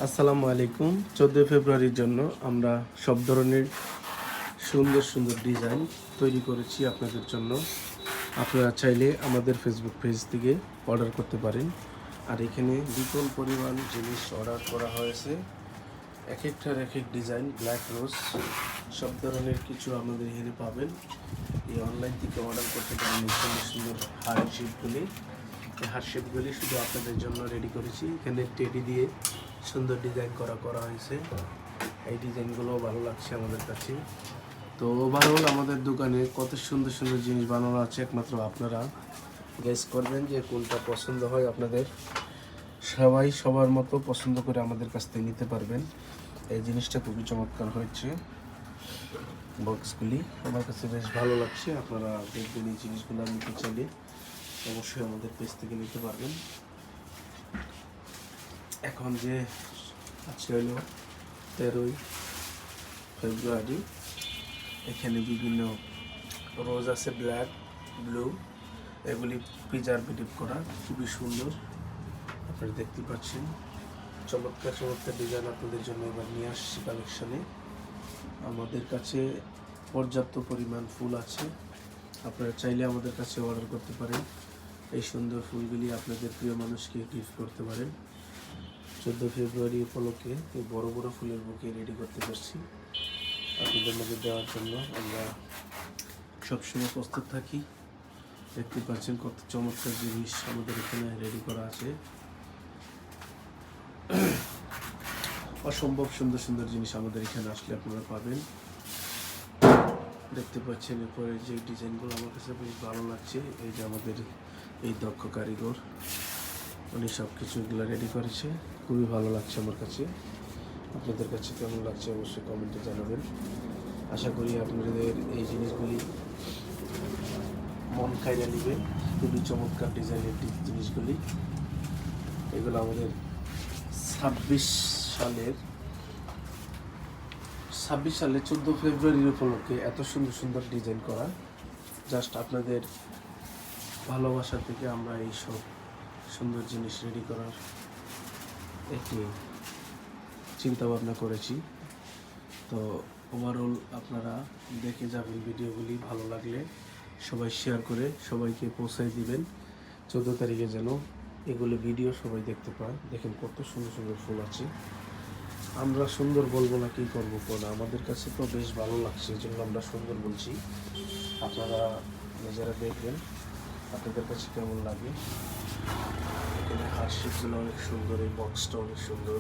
আসসালামু আলাইকুম। 14 ফেব্রুয়ারির জন্য আমরা সব ধরনের সুন্দর সুন্দর ডিজাইন তৈরি করেছি আপনাদের জন্য। আপনারা চাইলে আমাদের ফেসবুক পেজ থেকে অর্ডার করতে পারেন। আর এখানে বিপুল পরিমাণ জিনিস অর্ডার করা হয়েছে, এক একটার এক এক ডিজাইন। ব্ল্যাক রোজ সব ধরনের কিছু আমাদের এখানে পাবেন। এই অনলাইন থেকে অর্ডার করতে পারেন এই সুন্দর সুন্দর হার্ট শেপগুলি। এই হার্ট শেপগুলি শুধু আপনাদের জন্য রেডি করেছি। এখানে টেডি দিয়ে সুন্দর ডিজাইন করা হয়েছে। এই ডিজাইনগুলো ভালো লাগছে আমাদের কাছে। তো ওভারঅল আমাদের দোকানে কত সুন্দর সুন্দর জিনিস বানানো আছে, একমাত্র আপনারা গেস করবেন যে কোনটা পছন্দ হয় আপনাদের। সবাই সবার মতো পছন্দ করে আমাদের কাছ থেকে নিতে পারবেন। এই জিনিসটা খুবই চমৎকার হয়েছে। বক্সগুলি আমার কাছে বেশ ভালো লাগছে। আপনারা দেখবেন এই জিনিসগুলো নিতে চাইলে অবশ্যই আমাদের পেজ থেকে নিতে পারবেন। এখন যে আজকে হলো 13 ফেব্রুয়ারি, এখানে বিভিন্ন রোজ আছে, ব্ল্যাক, ব্লু, এগুলি প্রিজারভেটিভ করা, খুবই সুন্দর। আপনারা দেখতে পাচ্ছেন চমৎকার চমৎকার ডিজাইন আপনাদের জন্য এবার নিয়ে আসছি কালেকশানে। আমাদের কাছে পর্যাপ্ত পরিমাণ ফুল আছে, আপনারা চাইলে আমাদের কাছে অর্ডার করতে পারেন। এই সুন্দর ফুলগুলি আপনাদের প্রিয় মানুষকে গিফট করতে পারেন। 14 ফেব্রুয়ারি উপলক্ষে এই বড় বড় ফুলের বুকে রেডি করতে পারছি আপনাদের মধ্যে দেওয়ার জন্য। আমরা সবসময় প্রস্তুত থাকি। দেখতে পাচ্ছেন কত চমৎকার জিনিস আমাদের এখানে রেডি করা আছে। অসম্ভব সুন্দর সুন্দর জিনিস আমাদের এখানে আসলে আপনারা পাবেন। দেখতে পাচ্ছেন এরপরে যে ডিজাইনগুলো আমার কাছে বেশ ভালো লাগছে। এই যে আমাদের এই দক্ষ কারিগর, উনি সব কিছু এগুলো রেডি করেছে, খুবই ভালো লাগছে আমার কাছে। আপনাদের কাছে কেমন লাগছে অবশ্যই কমেন্টে জানাবেন। আশা করি আপনাদের এই জিনিসগুলি মন খাইয়ে নেবেন। খুবই চমৎকার ডিজাইনের জিনিসগুলি। এগুলো আমাদের 26 সালের 14 ফেব্রুয়ারির উপলক্ষে এত সুন্দর সুন্দর ডিজাইন করা। জাস্ট আপনাদের ভালোবাসা থেকে আমরা এই সব সুন্দর জিনিস রেডি করার একটি চিন্তা ভাবনা করেছি। তো ওভারঅল আপনারা দেখে যাবেন ভিডিওগুলি। ভালো লাগলে সবাই শেয়ার করে সবাইকে পৌঁছায় দিবেন। 14 তারিখে যেন এগুলো ভিডিও সবাই দেখতে পায়। দেখেন কত সুন্দর সুন্দর ফুল আছে। আমরা সুন্দর বলবো না কি করবো না, আমাদের কাছে তো বেশ ভালো লাগছে, এই জন্য আমরা সুন্দর বলছি। আপনারা নিজেরা দেখবেন আপনাদের কাছে কেমন লাগে। এখানে হার্ট শেপগুলো অনেক সুন্দর, এই বক্সটা অনেক সুন্দর।